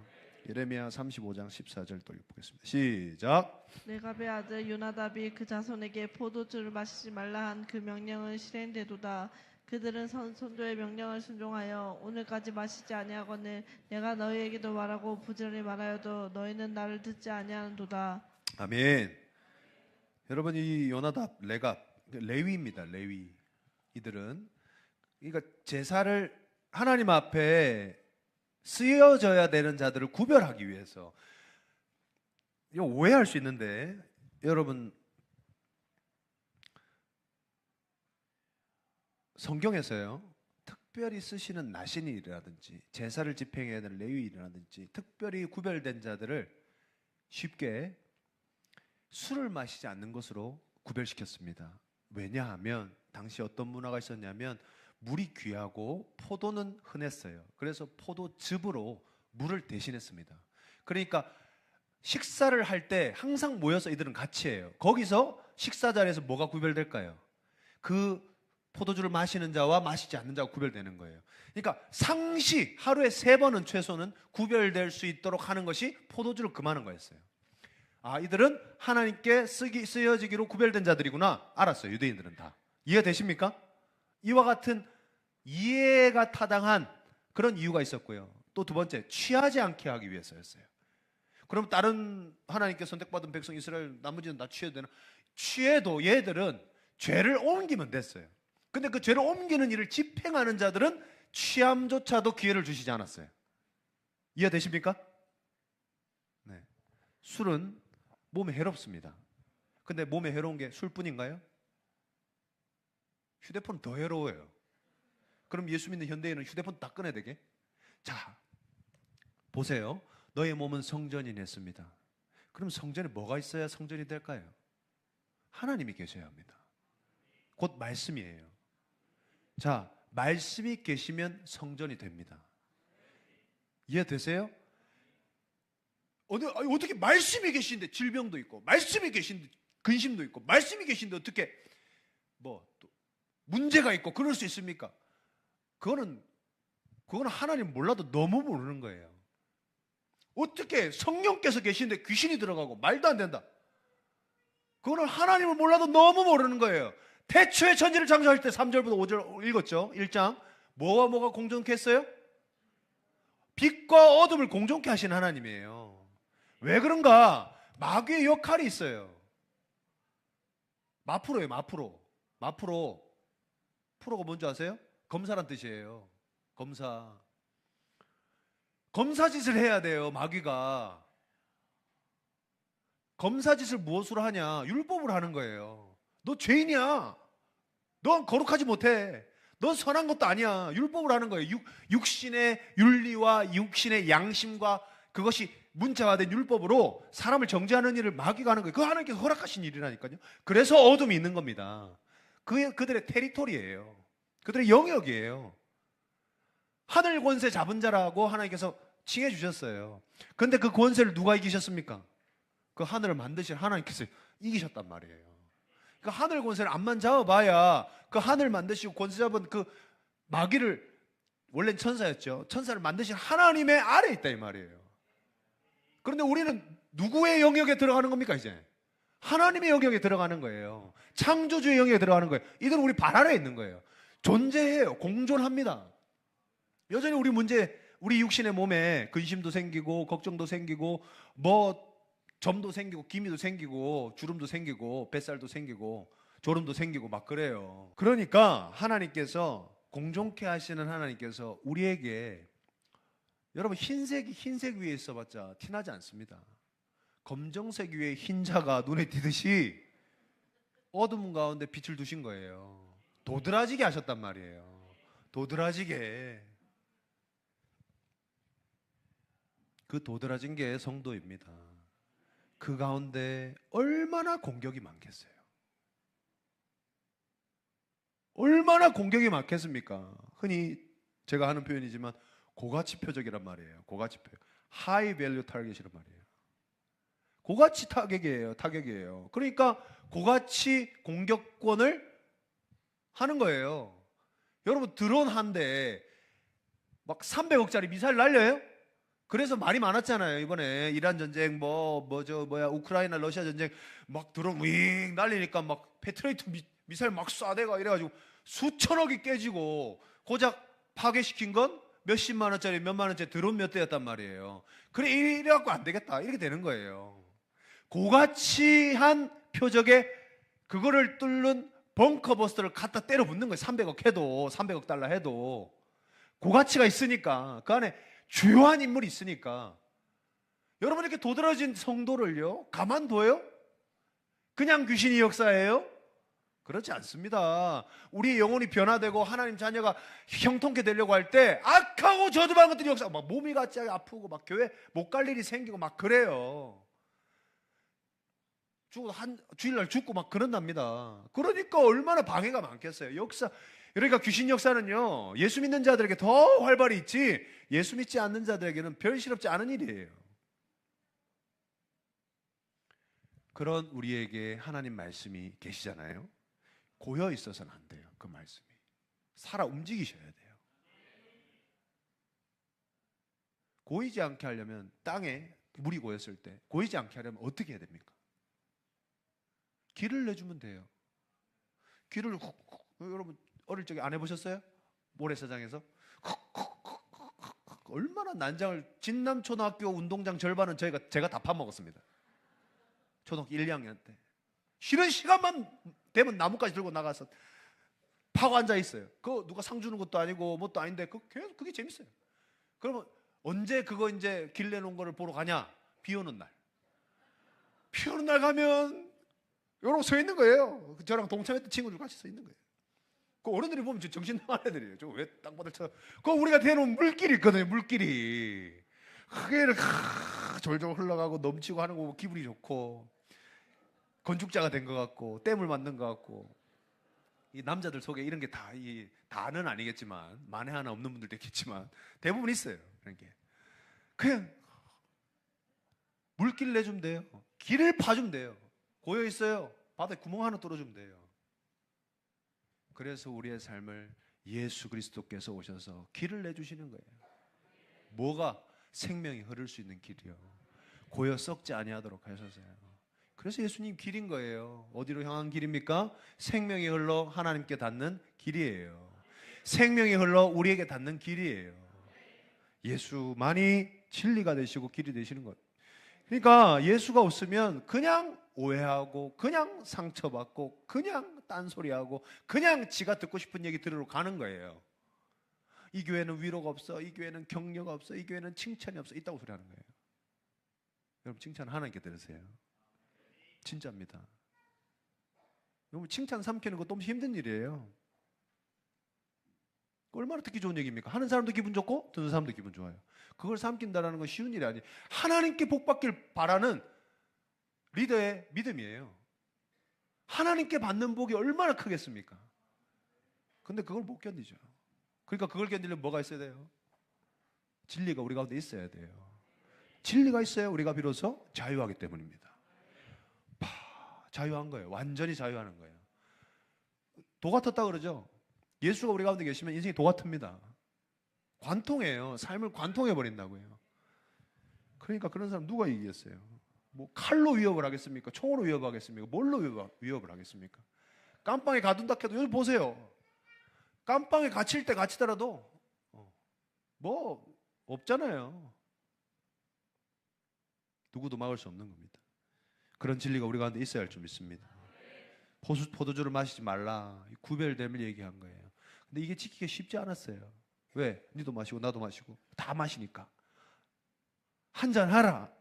예레미야 35장 14절 또 읽어보겠습니다. 시작. 레갑의 아들 요나답이 그 자손에게 포도주를 마시지 말라 한 그 명령은 실행되도다. 그들은 선조의 명령을 순종하여 오늘까지 마시지 아니하거늘 내가 너희에게도 말하고 부지런히 말하여도 너희는 나를 듣지 아니하는도다. 아멘. 여러분 이 요나답, 레갑, 레위입니다. 레위. 이들은 그러니까 제사를 하나님 앞에 쓰여져야 되는 자들을 구별하기 위해서. 이거 오해할 수 있는데 여러분, 성경에서요 특별히 쓰시는 나신일이라든지 제사를 집행해야 되는 레위일이라든지 특별히 구별된 자들을 쉽게 술을 마시지 않는 것으로 구별시켰습니다. 왜냐하면 당시 어떤 문화가 있었냐면 물이 귀하고 포도는 흔했어요. 그래서 포도즙으로 물을 대신했습니다. 그러니까 식사를 할 때 항상 모여서 이들은 같이 해요. 거기서 식사 자리에서 뭐가 구별될까요? 그 포도주를 마시는 자와 마시지 않는 자가 구별되는 거예요. 그러니까 상시 하루에 3번은 최소는 구별될 수 있도록 하는 것이 포도주를 금하는 거였어요. 아, 이들은 하나님께 쓰여지기로 구별된 자들이구나 알았어요. 유대인들은 다. 이해가 되십니까? 이와 같은 이해가 타당한 그런 이유가 있었고요. 또 두 번째, 취하지 않게 하기 위해서였어요. 그럼 다른 하나님께 선택받은 백성 이스라엘 나머지는 다 취해도 되나? 취해도 얘들은 죄를 옮기면 됐어요. 근데 그 죄를 옮기는 일을 집행하는 자들은 취함조차도 기회를 주시지 않았어요. 이해되십니까? 네. 술은 몸에 해롭습니다. 근데 몸에 해로운 게 술뿐인가요? 휴대폰은 더 해로워요. 그럼 예수 믿는 현대인은 휴대폰 다 꺼내야 되게? 자, 보세요. 너의 몸은 성전이 냈습니다. 그럼 성전에 뭐가 있어야 성전이 될까요? 하나님이 계셔야 합니다. 곧 말씀이에요. 자, 말씀이 계시면 성전이 됩니다. 이해되세요? 어떻게 말씀이 계신데 질병도 있고, 말씀이 계신데 근심도 있고, 말씀이 계신데 어떻게 또 문제가 있고 그럴 수 있습니까? 그거는 하나님 몰라도 너무 모르는 거예요. 어떻게 성령께서 계신데 귀신이 들어가고 말도 안 된다. 그거는 하나님을 몰라도 너무 모르는 거예요. 태초에 천지를 창조할 때 3절부터 5절 읽었죠. 1장. 뭐와 뭐가 공존케 했어요? 빛과 어둠을 공존케 하신 하나님이에요. 왜 그런가? 마귀의 역할이 있어요. 마프로예요. 마프로. 프로가 뭔지 아세요? 검사란 뜻이에요. 검사짓을 해야 돼요. 마귀가. 검사짓을 무엇으로 하냐? 율법으로 하는 거예요. 너 죄인이야. 넌 거룩하지 못해. 넌 선한 것도 아니야. 율법으로 하는 거예요. 육신의 윤리와 육신의 양심과 그것이 문자화된 율법으로 사람을 정죄하는 일을 마귀가 하는 거예요. 그거 하나님께서 허락하신 일이라니까요. 그래서 어둠이 있는 겁니다. 그들의 테리토리예요. 그들의 영역이에요. 하늘 권세 잡은 자라고 하나님께서 칭해 주셨어요. 그런데 그 권세를 누가 이기셨습니까? 그 하늘을 만드신 하나님께서 이기셨단 말이에요. 그 하늘 권세를 암만 잡아봐야 그 하늘 만드시고 권세 잡은 그 마귀를, 원래는 천사였죠. 천사를 만드신 하나님의 아래에 있다 이 말이에요. 그런데 우리는 누구의 영역에 들어가는 겁니까 이제? 하나님의 영역에 들어가는 거예요. 창조주의 영역에 들어가는 거예요. 이들은 우리 발 아래에 있는 거예요. 존재해요. 공존합니다. 여전히 우리 육신의 몸에 근심도 생기고 걱정도 생기고 점도 생기고 기미도 생기고 주름도 생기고 뱃살도 생기고 졸음도 생기고 막 그래요. 그러니까 하나님께서 공존케 하시는 하나님께서 우리에게, 여러분 흰색 위에 있어봤자 티나지 않습니다. 검정색 위에 흰자가 눈에 띄듯이 어둠 가운데 빛을 두신 거예요. 도드라지게 하셨단 말이에요. 도드라지게. 그 도드라진 게 성도입니다. 그 가운데 얼마나 공격이 많겠어요? 얼마나 공격이 많겠습니까? 흔히 제가 하는 표현이지만 고가치 표적이란 말이에요. 고가치 표적. 하이 밸류 타겟이란 말이에요. 고가치 타격이에요. 그러니까 고가치 공격권을 하는 거예요. 여러분 드론 한 대 막 300억짜리 미사일 날려요? 그래서 말이 많았잖아요. 이번에 이란 전쟁 우크라이나 러시아 전쟁 막 드론 윙 날리니까 막 패트레이트 미사일 막 쏴대가 이래가지고 수천억이 깨지고 고작 파괴시킨 건 몇십만 원짜리 몇만 원짜리 드론 몇 대였단 말이에요. 그래 이래갖고 안 되겠다 이렇게 되는 거예요. 고가치한 표적에 그거를 뚫는 벙커버스터를 갖다 때려 붙는 거예요. 300억 해도, 300억 달러 해도. 고가치가 있으니까, 그 안에 주요한 인물이 있으니까. 여러분, 이렇게 도드라진 성도를요, 가만둬요? 그냥 귀신이 역사해요? 그렇지 않습니다. 우리의 영혼이 변화되고 하나님 자녀가 형통케 되려고 할 때 악하고 저주받은 것들이 역사, 막 몸이 갑자기 아프고 막 교회 못 갈 일이 생기고 막 그래요. 죽고 주일날 죽고 막 그런답니다. 그러니까 얼마나 방해가 많겠어요. 역사, 그러니까 귀신 역사는요, 예수 믿는 자들에게 더 활발히 있지 예수 믿지 않는 자들에게는 별시럽지 않은 일이에요. 그런 우리에게 하나님 말씀이 계시잖아요. 고여 있어서는 안 돼요. 그 말씀이 살아 움직이셔야 돼요. 고이지 않게 하려면, 땅에 물이 고였을 때 고이지 않게 하려면 어떻게 해야 됩니까? 길을 내주면 돼요. 길을 훅, 여러분 어릴 적에 안 해보셨어요? 모래사장에서 얼마나 난장을, 진남초등학교 운동장 절반은 제가 다 파먹었습니다. 초등학교 1, 2학년 때 쉬는 시간만 되면 나뭇가지 들고 나가서 파고 앉아 있어요. 그거 누가 상 주는 것도 아니고 뭣도 아닌데 계속 그게 재밌어요. 그러면 언제 그거 이제 길 내놓은 거를 보러 가냐? 비 오는 날. 비 오는 날 가면 여러분 서 있는 거예요. 저랑 동참했던 친구들 같이 서 있는 거예요. 그 어른들이 보면 저 정신 나간 애들이에요. 저 왜 땅바닥 쳐? 그 우리가 대놓은 물길이 있거든요. 물길이. 그게 졸졸 흘러가고 넘치고 하는 거 기분이 좋고, 건축자가 된 것 같고, 댐을 만든 것 같고. 이 남자들 속에 이런 게 다는 아니겠지만, 만에 하나 없는 분들도 있겠지만 대부분 있어요. 그런 게. 그냥 물길 내주면 돼요. 길을 파주면 돼요. 고여 있어요. 바다에 구멍 하나 뚫어주면 돼요. 그래서 우리의 삶을 예수 그리스도께서 오셔서 길을 내주시는 거예요. 뭐가? 생명이 흐를 수 있는 길이요. 고여 썩지 아니하도록 하셔서요. 그래서 예수님 길인 거예요. 어디로 향한 길입니까? 생명이 흘러 하나님께 닿는 길이에요. 생명이 흘러 우리에게 닿는 길이에요. 예수만이 진리가 되시고 길이 되시는 것. 그러니까 예수가 없으면 그냥 오해하고, 그냥 상처받고, 그냥 딴소리하고, 그냥 지가 듣고 싶은 얘기 들으러 가는 거예요. 이 교회는 위로가 없어, 이 교회는 격려가 없어, 이 교회는 칭찬이 없어, 있다고 소리하는 거예요. 여러분, 칭찬 하나님께 들으세요. 진짜입니다. 여러분, 칭찬 삼키는 거 너무 힘든 일이에요. 얼마나 듣기 좋은 얘기입니까? 하는 사람도 기분 좋고 듣는 사람도 기분 좋아요. 그걸 삼킨다는 건 쉬운 일이 아니에요. 하나님께 복 받길 바라는 리더의 믿음이에요. 하나님께 받는 복이 얼마나 크겠습니까? 근데 그걸 못 견디죠. 그러니까 그걸 견디려면 뭐가 있어야 돼요? 진리가 우리 가운데 있어야 돼요. 진리가 있어야 우리가 비로소 자유하기 때문입니다. 자유한 거예요. 완전히 자유하는 거예요. 도 같았다 그러죠? 예수가 우리 가운데 계시면 인생이 도 같습니다. 관통해요. 삶을 관통해 버린다고요. 그러니까 그런 사람 누가 이기겠어요? 뭐 칼로 위협을 하겠습니까? 총으로 위협하겠습니까? 뭘로 위협을 하겠습니까? 깜빵에 가둔다 해도 여기 보세요. 깜빵에 갇힐 때 갇히더라도 뭐 없잖아요. 누구도 막을 수 없는 겁니다. 그런 진리가 우리 가운데 있어야 할 줄 믿습니다. 포도주를 마시지 말라, 구별됨을 얘기한 거예요. 근데 이게 지키기가 쉽지 않았어요. 왜? 니도 마시고 나도 마시고 다 마시니까. 한 잔 하라.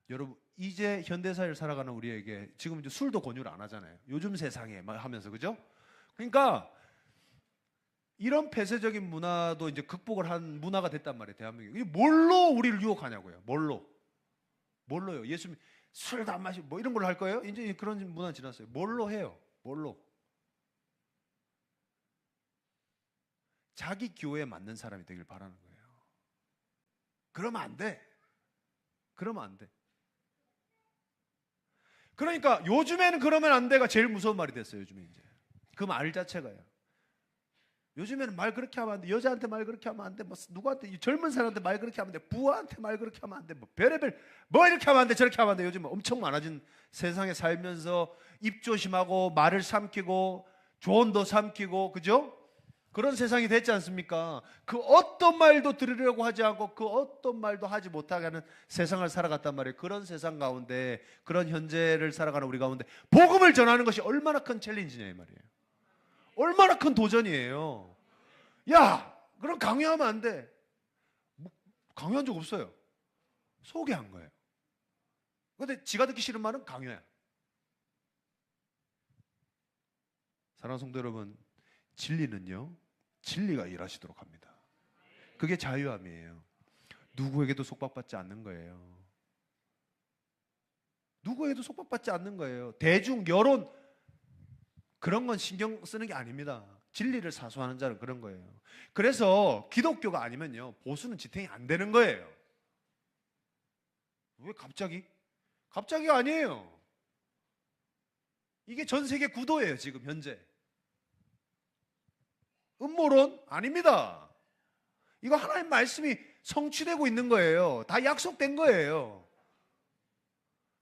여러분, 이제 현대사회를 살아가는 우리에게 지금 이제 술도 권유를 안 하잖아요. 요즘 세상에 막 하면서, 그죠? 그러니까 이런 폐쇄적인 문화도 이제 극복을 한 문화가 됐단 말이에요, 대한민국이. 뭘로 우리를 유혹하냐고요. 뭘로요? 예수님 술도 안 마시고 뭐 이런 걸로 할 거예요? 이제 그런 문화 지났어요. 뭘로 해요? 뭘로? 자기 교회에 맞는 사람이 되길 바라는 거예요. 그러면 안 돼. 그러면 안 돼. 그러니까 요즘에는 그러면 안 돼가 제일 무서운 말이 됐어요. 요즘에 이제 그 말 자체가요. 요즘에는 말 그렇게 하면 안 돼. 여자한테 말 그렇게 하면 안 돼. 뭐 누구한테, 젊은 사람한테 말 그렇게 하면 안 돼. 부하한테 말 그렇게 하면 안 돼. 뭐 별의별 뭐 이렇게 하면 안 돼. 저렇게 하면 안 돼. 요즘 엄청 많아진 세상에 살면서 입 조심하고 말을 삼키고 조언도 삼키고, 그죠? 그런 세상이 됐지 않습니까? 그 어떤 말도 들으려고 하지 않고 그 어떤 말도 하지 못하게 하는 세상을 살아갔단 말이에요. 그런 세상 가운데, 그런 현재를 살아가는 우리 가운데 복음을 전하는 것이 얼마나 큰 챌린지냐 이 말이에요. 얼마나 큰 도전이에요. 야, 그럼 강요하면 안 돼. 뭐, 강요한 적 없어요. 소개한 거예요. 근데 지가 듣기 싫은 말은 강요야. 사랑하는 성도 여러분, 진리는요, 진리가 일하시도록 합니다. 그게 자유함이에요. 누구에게도 속박받지 않는 거예요. 누구에게도 속박받지 않는 거예요. 대중, 여론, 그런 건 신경 쓰는 게 아닙니다. 진리를 사수하는 자는 그런 거예요. 그래서 기독교가 아니면요, 보수는 지탱이 안 되는 거예요. 왜 갑자기? 갑자기가 아니에요. 이게 전 세계 구도예요, 지금 현재. 음모론? 아닙니다. 이거 하나님 말씀이 성취되고 있는 거예요. 다 약속된 거예요.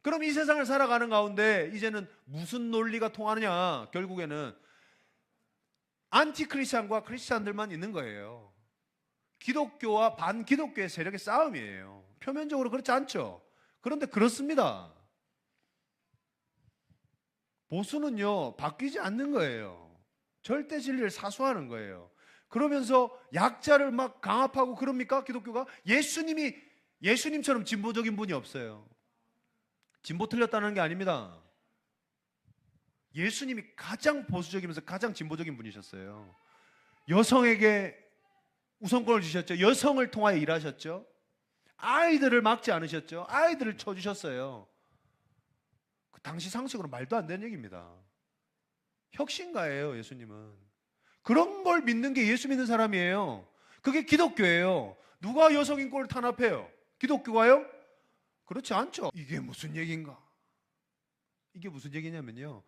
그럼 이 세상을 살아가는 가운데 이제는 무슨 논리가 통하느냐? 결국에는 안티크리스찬과 크리스찬들만 있는 거예요. 기독교와 반기독교의 세력의 싸움이에요. 표면적으로 그렇지 않죠? 그런데 그렇습니다. 보수는요, 바뀌지 않는 거예요. 절대 진리를 사수하는 거예요. 그러면서 약자를 막 강압하고 그럽니까? 기독교가? 예수님처럼 진보적인 분이 없어요. 진보 틀렸다는 게 아닙니다. 예수님이 가장 보수적이면서 가장 진보적인 분이셨어요. 여성에게 우선권을 주셨죠. 여성을 통하여 일하셨죠. 아이들을 막지 않으셨죠. 아이들을 쳐주셨어요. 그 당시 상식으로 말도 안 되는 얘기입니다. 혁신가예요, 예수님은. 그런 걸 믿는 게 예수 믿는 사람이에요. 그게 기독교예요. 누가 여성 인권을 탄압해요? 기독교가요? 그렇지 않죠. 이게 무슨 얘기인가? 이게 무슨 얘기냐면요,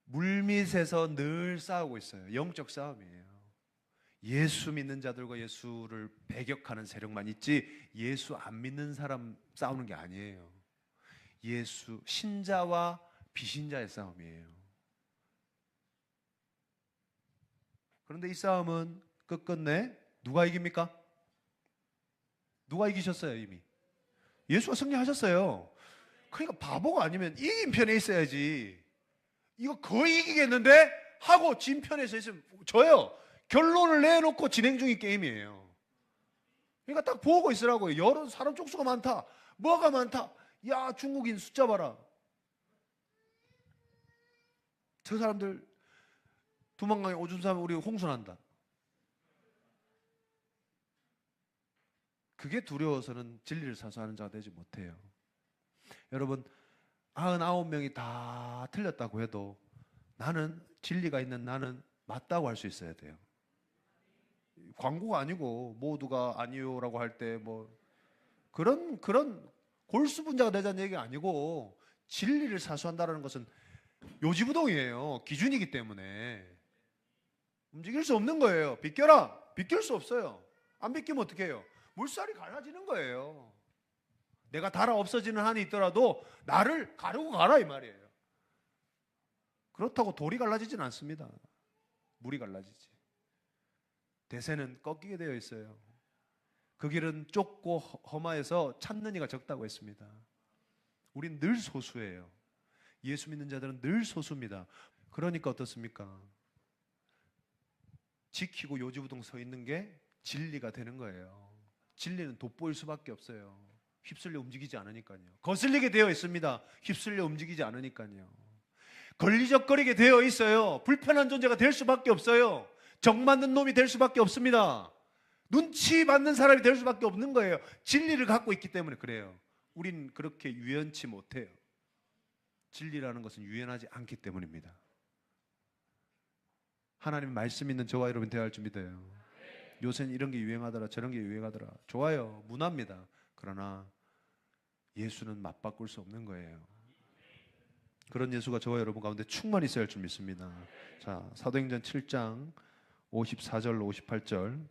물밑에서 늘 싸우고 있어요. 영적 싸움이에요. 예수 믿는 자들과 예수를 배격하는 세력만 있지 예수 안 믿는 사람 싸우는 게 아니에요. 예수 신자와 비신자의 싸움이에요. 그런데 이 싸움은 끝끝내 누가 이깁니까? 누가 이기셨어요? 이미 예수가 승리하셨어요. 그러니까 바보가 아니면 이긴 편에 있어야지. 이거 거의 이기겠는데? 하고 진 편에 있으면 져요. 결론을 내놓고 진행 중인 게임이에요. 그러니까 딱 보고 있으라고요. 여러 사람 쪽수가 많다. 뭐가 많다. 야, 중국인 숫자 봐라. 저 사람들 두만강에 오줌 싸면 우리 홍수난다. 그게 두려워서는 진리를 사수하는 자가 되지 못해요. 여러분, 99명이 다 틀렸다고 해도 나는, 진리가 있는 나는 맞다고 할 수 있어야 돼요. 광고가 아니고 모두가 아니요라고 할 때 뭐 그런 골수분자가 되자는 얘기가 아니고, 진리를 사수한다는 것은 요지부동이에요. 기준이기 때문에 움직일 수 없는 거예요. 비껴라. 비낄 수 없어요. 안 비끼면 어떻게 해요? 물살이 갈라지는 거예요. 내가 달아 없어지는 한이 있더라도 나를 가르고 가라 이 말이에요. 그렇다고 돌이 갈라지진 않습니다. 물이 갈라지지. 대세는 꺾이게 되어 있어요. 그 길은 좁고 험하여서 찾는 이가 적다고 했습니다. 우린 늘 소수예요. 예수 믿는 자들은 늘 소수입니다. 그러니까 어떻습니까? 지키고 요지부동 서 있는 게 진리가 되는 거예요. 진리는 돋보일 수밖에 없어요. 휩쓸려 움직이지 않으니까요. 거슬리게 되어 있습니다. 휩쓸려 움직이지 않으니까요. 걸리적거리게 되어 있어요. 불편한 존재가 될 수밖에 없어요. 정 맞는 놈이 될 수밖에 없습니다. 눈치 받는 사람이 될 수밖에 없는 거예요. 진리를 갖고 있기 때문에 그래요. 우린 그렇게 유연치 못해요. 진리라는 것은 유연하지 않기 때문입니다. 하나님 말씀 있는 저와 여러분 대화할 줄 믿어요. 요새는 이런 게 유행하더라, 저런 게 유행하더라. 좋아요. 문화입니다. 그러나 예수는 맞바꿀 수 없는 거예요. 그런 예수가 저와 여러분 가운데 충만히 있어야 할 줄 믿습니다. 자, 사도행전 7장 54절 58절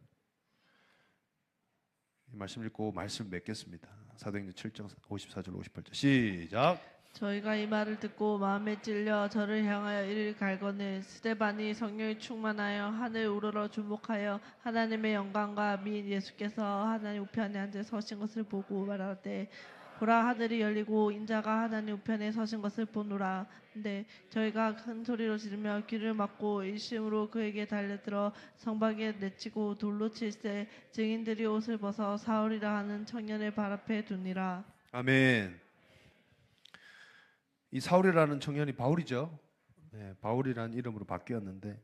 이 말씀 읽고 말씀 맺겠습니다. 사도행전 7장 54절 58절 시작. 저희가 이 말을 듣고 마음에 찔려 저를 향하여 이를 갈거늘 스데반이 성령이 충만하여 하늘 우러러 주목하여 하나님의 영광과 및 예수께서 하나님 우편에 앉아 서신 것을 보고 말하되 보라 하늘이 열리고 인자가 하나님 우편에 서신 것을 보노라. 근데 저희가 큰 소리로 지르며 귀를 막고 일심으로 그에게 달려들어 성밖에 내치고 돌로 칠세 증인들이 옷을 벗어 사울이라 하는 청년의 발 앞에 두니라. 아멘. 이 사울이라는 청년이 바울이죠. 네, 바울이라는 이름으로 바뀌었는데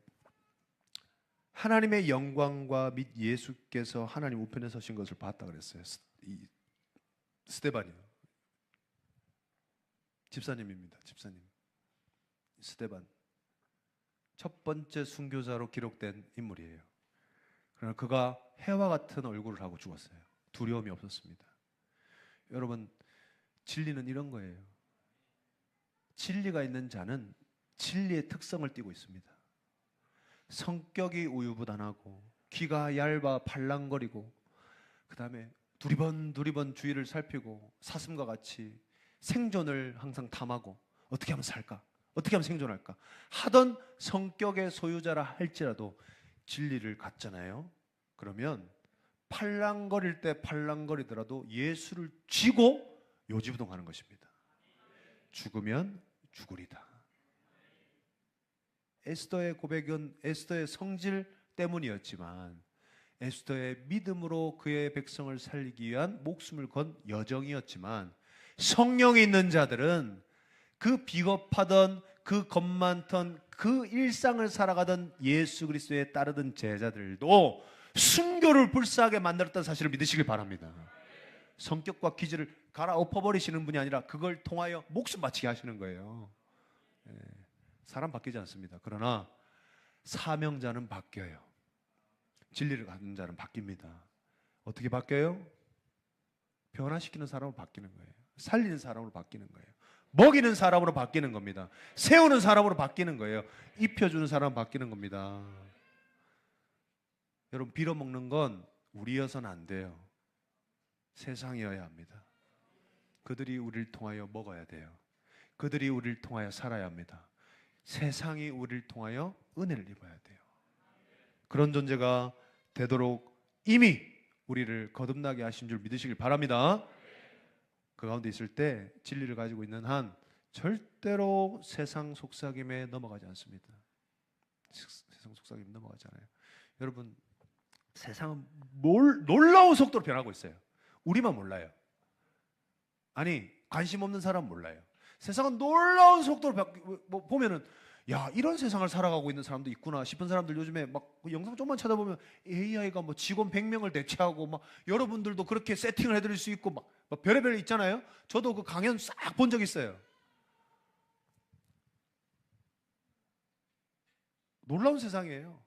하나님의 영광과 및 예수께서 하나님 우편에 서신 것을 봤다 그랬어요. 스데반이요. 집사님입니다. 집사님. 스데반. 첫 번째 순교자로 기록된 인물이에요. 그러나 그가 해와 같은 얼굴을 하고 죽었어요. 두려움이 없었습니다. 여러분, 진리는 이런 거예요. 진리가 있는 자는 진리의 특성을 띠고 있습니다. 성격이 우유부단하고 귀가 얇아 팔랑거리고 그 다음에 두리번 주위를 살피고 사슴과 같이 생존을 항상 탐하고 어떻게 하면 살까? 어떻게 하면 생존할까? 하던 성격의 소유자라 할지라도 진리를 갖잖아요. 그러면 팔랑거릴 때 팔랑거리더라도 예수를 쥐고 요지부동하는 것입니다. 죽으면 죽으리다. 에스더의 고백은 에스더의 성질 때문이었지만 에스더의 믿음으로 그의 백성을 살리기 위한 목숨을 건 여정이었지만 성령이 있는 자들은 그 비겁하던 그 겁 많던 그 일상을 살아가던 예수 그리스도에 따르던 제자들도 순교를 불사하게 만들었다는 사실을 믿으시길 바랍니다. 성격과 기질을 갈아엎어버리시는 분이 아니라 그걸 통하여 목숨 바치게 하시는 거예요. 사람 바뀌지 않습니다. 그러나 사명자는 바뀌어요. 진리를 갖는 자는 바뀝니다. 어떻게 바뀌어요? 변화시키는 사람으로 바뀌는 거예요. 살리는 사람으로 바뀌는 거예요. 먹이는 사람으로 바뀌는 겁니다. 세우는 사람으로 바뀌는 거예요. 입혀주는 사람 바뀌는 겁니다. 여러분, 빌어먹는 건 우리여서는 안 돼요. 세상이어야 합니다. 그들이 우리를 통하여 먹어야 돼요. 그들이 우리를 통하여 살아야 합니다. 세상이 우리를 통하여 은혜를 입어야 돼요. 그런 존재가 되도록 이미 우리를 거듭나게 하신 줄 믿으시길 바랍니다. 그 가운데 있을 때 진리를 가지고 있는 한 절대로 세상 속삭임에 넘어가지 않습니다. 세상 속삭임에 넘어가지 않아요. 여러분, 세상은 놀라운 속도로 변하고 있어요. 우리만 몰라요. 아니, 관심 없는 사람은 몰라요. 세상은 놀라운 속도로 보면은 야, 이런 세상을 살아가고 있는 사람도 있구나 싶은 사람들 요즘에 막 영상 좀만 찾아보면 AI가 뭐 직원 100명을 대체하고 막 여러분들도 그렇게 세팅을 해드릴 수 있고 막 별의별 있잖아요. 저도 그 강연 싹 본 적 있어요. 놀라운 세상이에요.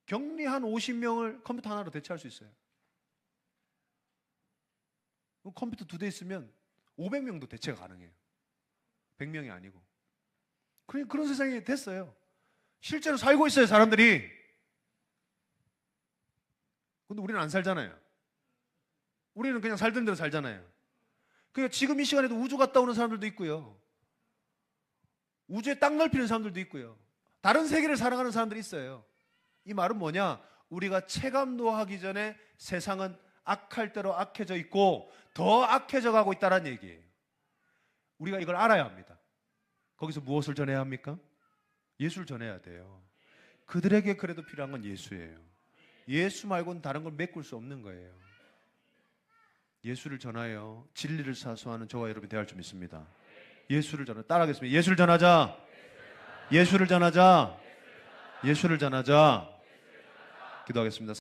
격리 한 50명을 컴퓨터 하나로 대체할 수 있어요. 컴퓨터 2대 있으면 500명도 대체가 가능해요. 100명이 아니고. 그런 세상이 됐어요. 실제로 살고 있어요, 사람들이. 근데 우리는 안 살잖아요. 우리는 그냥 살던 대로 살잖아요. 그러니까 지금 이 시간에도 우주 갔다 오는 사람들도 있고요. 우주에 땅 넓히는 사람들도 있고요. 다른 세계를 살아가는 사람들이 있어요. 이 말은 뭐냐? 우리가 체감도 하기 전에 세상은 악할 대로 악해져 있고 더 악해져 가고 있다는 얘기예요. 우리가 이걸 알아야 합니다. 거기서 무엇을 전해야 합니까? 예수를 전해야 돼요. 그들에게 그래도 필요한 건 예수예요. 예수 말고는 다른 걸 메꿀 수 없는 거예요. 예수를 전하여 진리를 사수하는 저와 여러분이 되어야 할 줄 믿습니다. 예수를 전하자. 따라하겠습니다. 예수를 전하자. 예수를 전하자. 예수를 전하자. 기도하겠습니다.